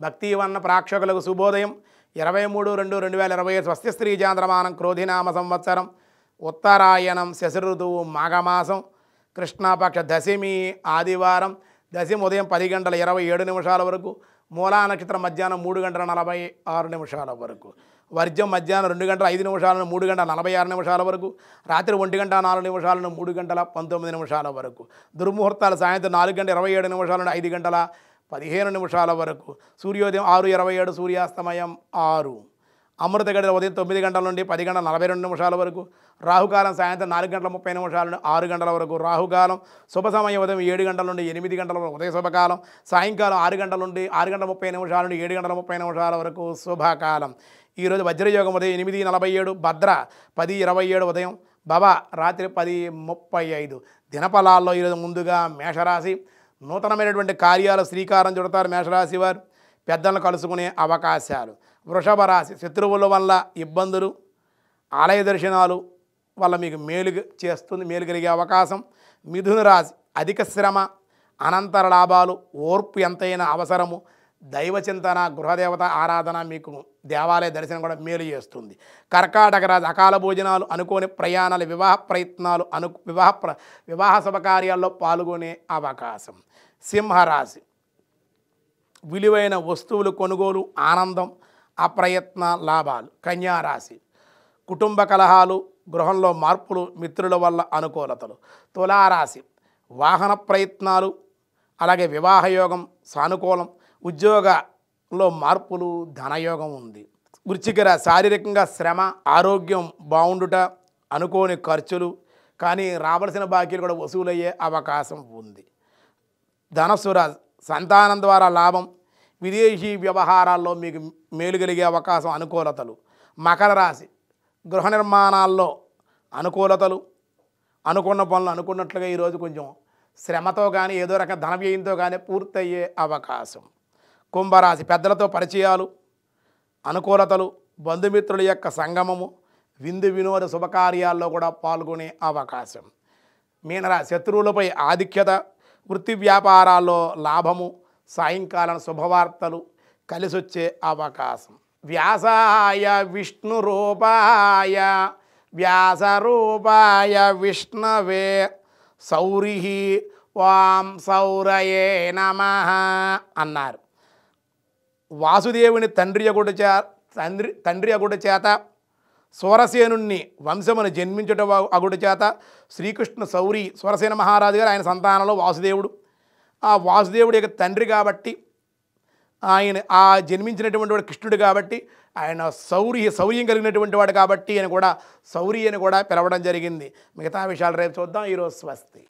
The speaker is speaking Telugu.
భక్తివన్న ప్రేక్షకులకు శుభోదయం 23/2/2020 స్వస్తి స్త్రీ చాంద్రమానం క్రోధినామ సంవత్సరం ఉత్తరాయణం శశి ఋతువు మాఘమాసం కృష్ణాపక్ష దశమి ఆదివారం దశమి ఉదయం 10:27 వరకు మూలా నక్షత్రం మధ్యాహ్నం 3:46 వరకు వర్జం మధ్యాహ్నం 2:05 నుండి 3:46 వరకు రాత్రి 1:04 నుండి 3:19 వరకు దుర్ముహూర్తాలు సాయంత్రం 4:27 నుండి 5:15 వరకు సూర్యోదయం 6:27 సూర్యాస్తమయం 6 అమృత గడియ ఉదయం 9 గంటల నుండి 10:42 వరకు రాహుకాలం సాయంత్రం 4:30 నుండి 6 వరకు రాహుకాలం శుభ సమయం ఉదయం 7 గంటల నుండి 8 గంటల వరకు ఉదయ శుభకాలం సాయంకాలం 6 గంటల నుండి 6:30 నుండి 7:30 వరకు శుభకాలం. ఈరోజు వజ్రయోగం ఉదయం 8:47 భద్ర 10:27 ఉదయం భవ రాత్రి 10:35. దినఫలాల్లో ఈరోజు ముందుగా మేషరాశి నూతనమైనటువంటి కార్యాలు శ్రీకారం చుడతారు మేషరాశి వారు. పెద్దలను కలుసుకునే అవకాశాలు. వృషభ రాశి శత్రువుల వల్ల ఇబ్బందులు ఆలయ దర్శనాలు వల్ల మీకు మేలు కలిగే అవకాశం. మిథున రాశి అధిక శ్రమ అనంతర లాభాలు ఓర్పు ఎంతైనా అవసరము. దైవచింతన గృహదేవత ఆరాధన మీకు దేవాలయ దర్శనం కూడా మేలు చేస్తుంది. కర్కాటక రాశి అకాల భోజనాలు అనుకోని ప్రయాణాలు వివాహ ప్రయత్నాలు వివాహ శుభకార్యాల్లో పాల్గొనే అవకాశం. సింహరాశి విలువైన వస్తువులు కొనుగోలు ఆనందం అప్రయత్న లాభాలు. కన్యారాశి కుటుంబ కలహాలు గృహంలో మార్పులు మిత్రుల వల్ల అనుకూలతలు. తులారాశి వాహన ప్రయత్నాలు అలాగే వివాహయోగం సానుకూలం. ఉద్యోగంలో మార్పులు ధనయోగం ఉంది. వృశ్చిక రాశి శారీరకంగా శ్రమ ఆరోగ్యం బాగుండుట అనుకోని ఖర్చులు కానీ రావాల్సిన బాకీలు కూడా వసూలయ్యే అవకాశం ఉంది. ధనస్సు రాశి సంతానం ద్వారా లాభం విదేశీ వ్యవహారాల్లో మీకు మేలు కలిగే అవకాశం అనుకూలతలు. మకర రాశి గృహ నిర్మాణాల్లో అనుకూలతలు అనుకున్న పనులు అనుకున్నట్లుగా ఈరోజు కొంచెం శ్రమతో కానీ ఏదో రకం ధన వ్యయంతో కానీ పూర్తయ్యే అవకాశం. కుంభరాశి పెద్దలతో పరిచయాలు అనుకూలతలు బంధుమిత్రుల యొక్క సంగమము విందు వినోద శుభకార్యాల్లో కూడా పాల్గొనే అవకాశం. మీనరాశి శత్రువులపై ఆధిక్యత వృత్తి వ్యాపారాల్లో లాభము సాయంకాలం శుభవార్తలు కలిసొచ్చే అవకాశం. వ్యాసాయ విష్ణురూపాయ వ్యాసరూపాయ విష్ణవే సౌరి వాం సౌరయే నమః అన్నారు. వాసుదేవుని తండ్రి అగుడు చేత సూరసేనుణ్ణి వంశమును జన్మించుట అగుడు చేత శ్రీకృష్ణ సౌరి సూరసేన మహారాజు గారు ఆయన సంతానంలో వాసుదేవుడు. ఆ వాసుదేవుడి యొక్క తండ్రి కాబట్టి ఆయన ఆ జన్మించినటువంటి వాడు కృష్ణుడు కాబట్టి ఆయన శౌర్యం కలిగినటువంటి వాడు కాబట్టి ఆయన కూడా శౌరి అని కూడా పిలవడం జరిగింది. మిగతా విషయాలు రేపు చూద్దాం. ఈరోజు స్వస్తి.